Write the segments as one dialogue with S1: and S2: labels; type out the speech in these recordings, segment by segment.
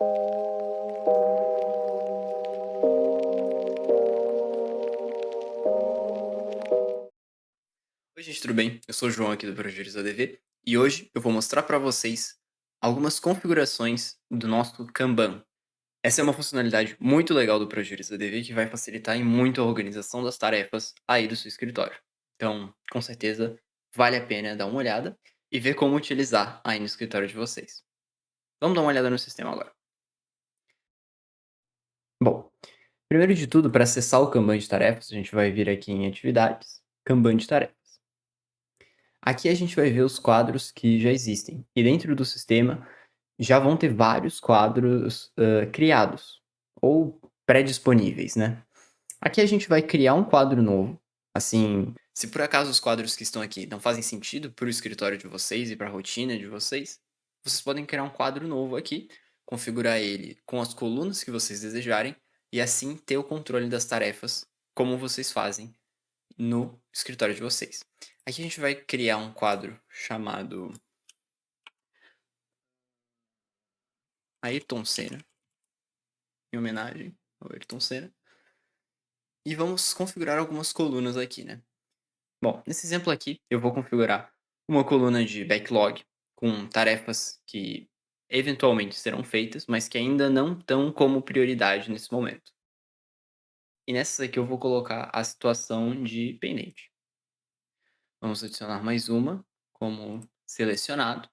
S1: Oi, gente, tudo bem? Eu sou o João aqui do Projetos ADV e hoje eu vou mostrar para vocês algumas configurações do nosso Kanban. Essa é uma funcionalidade muito legal do Projetos ADV que vai facilitar em muito a organização das tarefas aí do seu escritório. Então, com certeza, vale a pena dar uma olhada e ver como utilizar aí no escritório de vocês. Vamos dar uma olhada no sistema agora. Bom, primeiro de tudo, para acessar o Kanban de tarefas, a gente vai vir aqui em Atividades, Kanban de tarefas. Aqui a gente vai ver os quadros que já existem. E dentro do sistema já vão ter vários quadros criados ou pré-disponíveis, né? Aqui a gente vai criar um quadro novo. Assim, se por acaso os quadros que estão aqui não fazem sentido para o escritório de vocês e para a rotina de vocês, vocês podem criar um quadro novo aqui, configurar ele com as colunas que vocês desejarem e assim ter o controle das tarefas como vocês fazem no escritório de vocês. Aqui a gente vai criar um quadro chamado Ayrton Senna, em homenagem ao Ayrton Senna, e vamos configurar algumas colunas aqui, né? Bom, nesse exemplo aqui eu vou configurar uma coluna de backlog com tarefas que eventualmente serão feitas, mas que ainda não estão como prioridade nesse momento. E nessas aqui eu vou colocar a situação de pendente. Vamos adicionar mais uma como selecionado,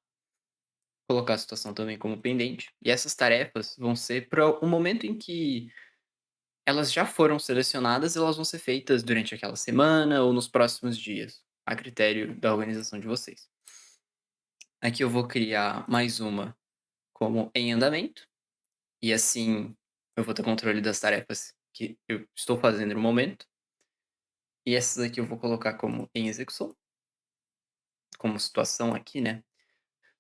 S1: colocar a situação também como pendente. E essas tarefas vão ser para o momento em que elas já foram selecionadas, elas vão ser feitas durante aquela semana ou nos próximos dias, a critério da organização de vocês. Aqui eu vou criar mais uma como em andamento, e assim eu vou ter controle das tarefas que eu estou fazendo no momento. E essas aqui eu vou colocar como em execução, como situação aqui, né?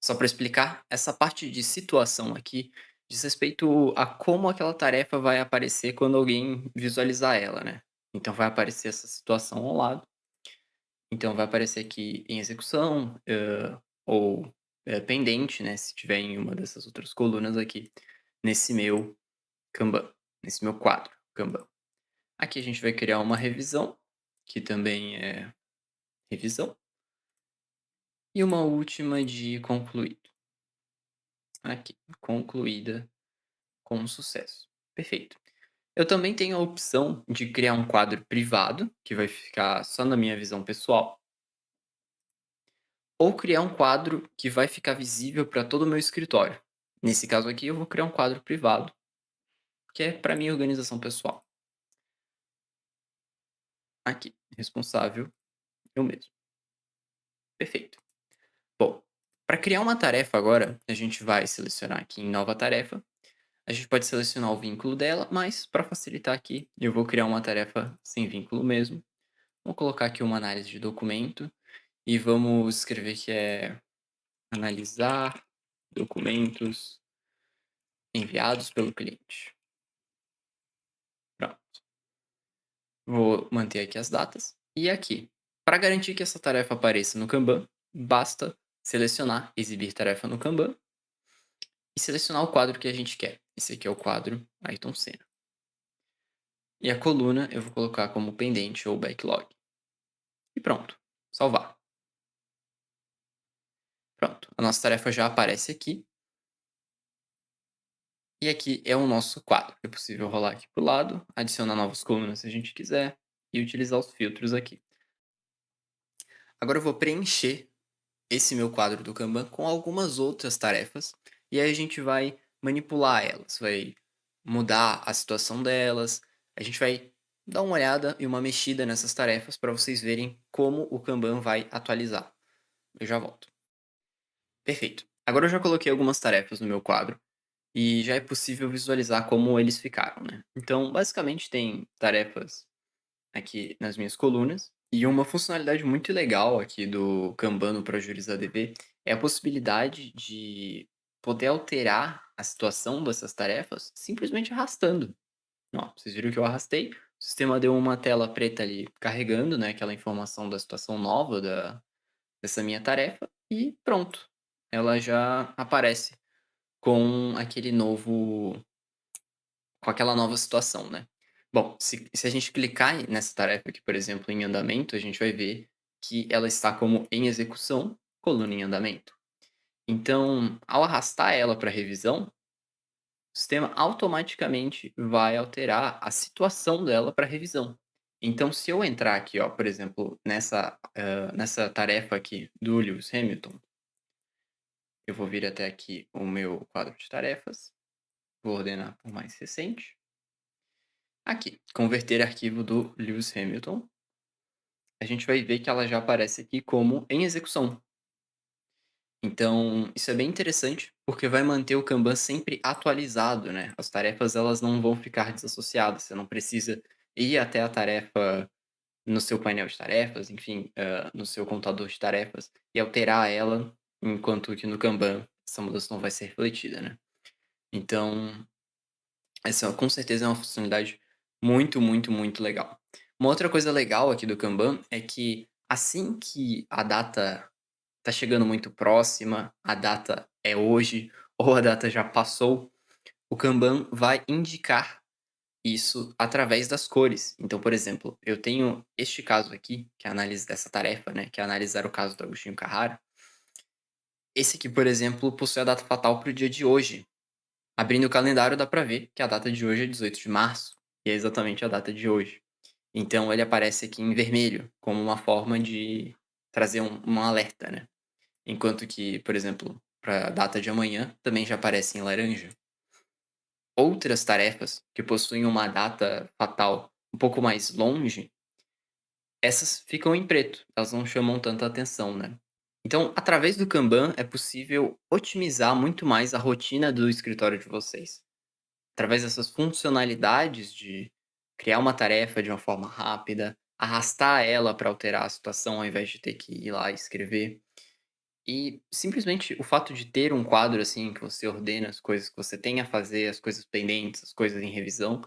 S1: Só para explicar, essa parte de situação aqui diz respeito a como aquela tarefa vai aparecer quando alguém visualizar ela, né. Então vai aparecer essa situação ao lado, então vai aparecer aqui em execução, ou, pendente, né, se tiver em uma dessas outras colunas aqui, nesse meu Kanban, nesse meu quadro Kanban. Aqui a gente vai criar uma revisão, que também é revisão, e uma última de concluído. Aqui, concluída com sucesso. Perfeito. Eu também tenho a opção de criar um quadro privado, que vai ficar só na minha visão pessoal, ou criar um quadro que vai ficar visível para todo o meu escritório. Nesse caso aqui, eu vou criar um quadro privado, que é para minha organização pessoal. Aqui, responsável, eu mesmo. Perfeito. Bom, para criar uma tarefa agora, a gente vai selecionar aqui em nova tarefa. A gente pode selecionar o vínculo dela, mas para facilitar aqui, eu vou criar uma tarefa sem vínculo mesmo. Vou colocar aqui uma análise de documento e vamos escrever que é analisar documentos enviados pelo cliente. Pronto. Vou manter aqui as datas. E aqui, para garantir que essa tarefa apareça no Kanban, basta selecionar exibir tarefa no Kanban e selecionar o quadro que a gente quer. Esse aqui é o quadro Ayrton Senna. E a coluna eu vou colocar como pendente ou backlog. E pronto. Salvar. Pronto. A nossa tarefa já aparece aqui. E aqui é o nosso quadro. É possível rolar aqui para o lado, adicionar novas colunas se a gente quiser e utilizar os filtros aqui. Agora eu vou preencher esse meu quadro do Kanban com algumas outras tarefas e aí a gente vai manipular elas, vai mudar a situação delas, a gente vai dar uma olhada e uma mexida nessas tarefas para vocês verem como o Kanban vai atualizar. Eu já volto. Perfeito. Agora eu já coloquei algumas tarefas no meu quadro e já é possível visualizar como eles ficaram, né? Então, basicamente tem tarefas aqui nas minhas colunas. E uma funcionalidade muito legal aqui do Kanban no ProJuris ADV é a possibilidade de poder alterar a situação dessas tarefas simplesmente arrastando. Ó, vocês viram que eu arrastei, o sistema deu uma tela preta ali carregando, né, aquela informação da situação nova dessa minha tarefa e pronto. Ela já aparece com aquele novo com aquela nova situação, né. Bom, se a gente clicar nessa tarefa aqui, por exemplo, em andamento, a gente vai ver que ela está como em execução, coluna em andamento. Então, ao arrastar ela para revisão, o sistema automaticamente vai alterar a situação dela para revisão. Então, se eu entrar aqui, ó, por exemplo, nessa tarefa aqui do Lewis Hamilton, eu vou vir até aqui o meu quadro de tarefas, vou ordenar por mais recente. Aqui, converter arquivo do Lewis Hamilton, a gente vai ver que ela já aparece aqui como em execução. Então, isso é bem interessante, porque vai manter o Kanban sempre atualizado, né? As tarefas elas não vão ficar desassociadas, você não precisa ir até a tarefa no seu painel de tarefas, enfim, no seu computador de tarefas, e alterar ela, enquanto que no Kanban essa mudança não vai ser refletida, né? Então, essa com certeza é uma funcionalidade muito, muito, muito legal. Uma outra coisa legal aqui do Kanban é que assim que a data tá chegando muito próxima, a data é hoje ou a data já passou, o Kanban vai indicar isso através das cores. Então, por exemplo, eu tenho este caso aqui, que é análise dessa tarefa, né, que é analisar o caso do Agostinho Carrara. Esse aqui, por exemplo, possui a data fatal para o dia de hoje. Abrindo o calendário dá para ver que a data de hoje é 18 de março, e é exatamente a data de hoje. Então ele aparece aqui em vermelho, como uma forma de trazer um alerta, né. Enquanto que, por exemplo, para a data de amanhã, também já aparece em laranja. Outras tarefas que possuem uma data fatal um pouco mais longe, essas ficam em preto, elas não chamam tanta atenção, né. Então, através do Kanban, é possível otimizar muito mais a rotina do escritório de vocês. Através dessas funcionalidades de criar uma tarefa de uma forma rápida, arrastar ela para alterar a situação ao invés de ter que ir lá e escrever. E simplesmente o fato de ter um quadro assim que você ordena as coisas que você tem a fazer, as coisas pendentes, as coisas em revisão,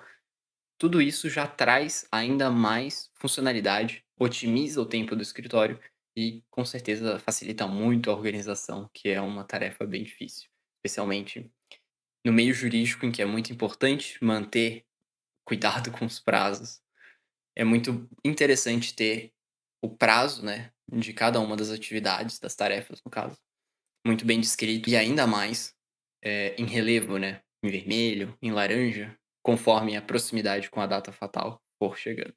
S1: tudo isso já traz ainda mais funcionalidade, otimiza o tempo do escritório e com certeza facilita muito a organização, que é uma tarefa bem difícil, especialmente no meio jurídico em que é muito importante manter cuidado com os prazos. É muito interessante ter o prazo, né, de cada uma das atividades, das tarefas no caso, muito bem descrito e ainda mais, em relevo, né, em vermelho, em laranja, conforme a proximidade com a data fatal for chegando.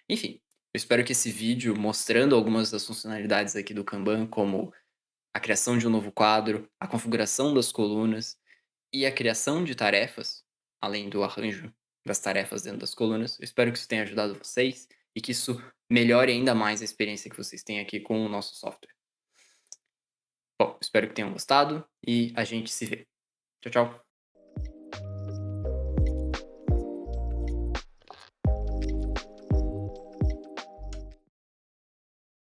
S1: Enfim, eu espero que esse vídeo mostrando algumas das funcionalidades aqui do Kanban, como a criação de um novo quadro, a configuração das colunas e a criação de tarefas, além do arranjo das tarefas dentro das colunas. Eu espero que isso tenha ajudado vocês e que isso melhore ainda mais a experiência que vocês têm aqui com o nosso software. Bom, espero que tenham gostado e a gente se vê. Tchau, tchau.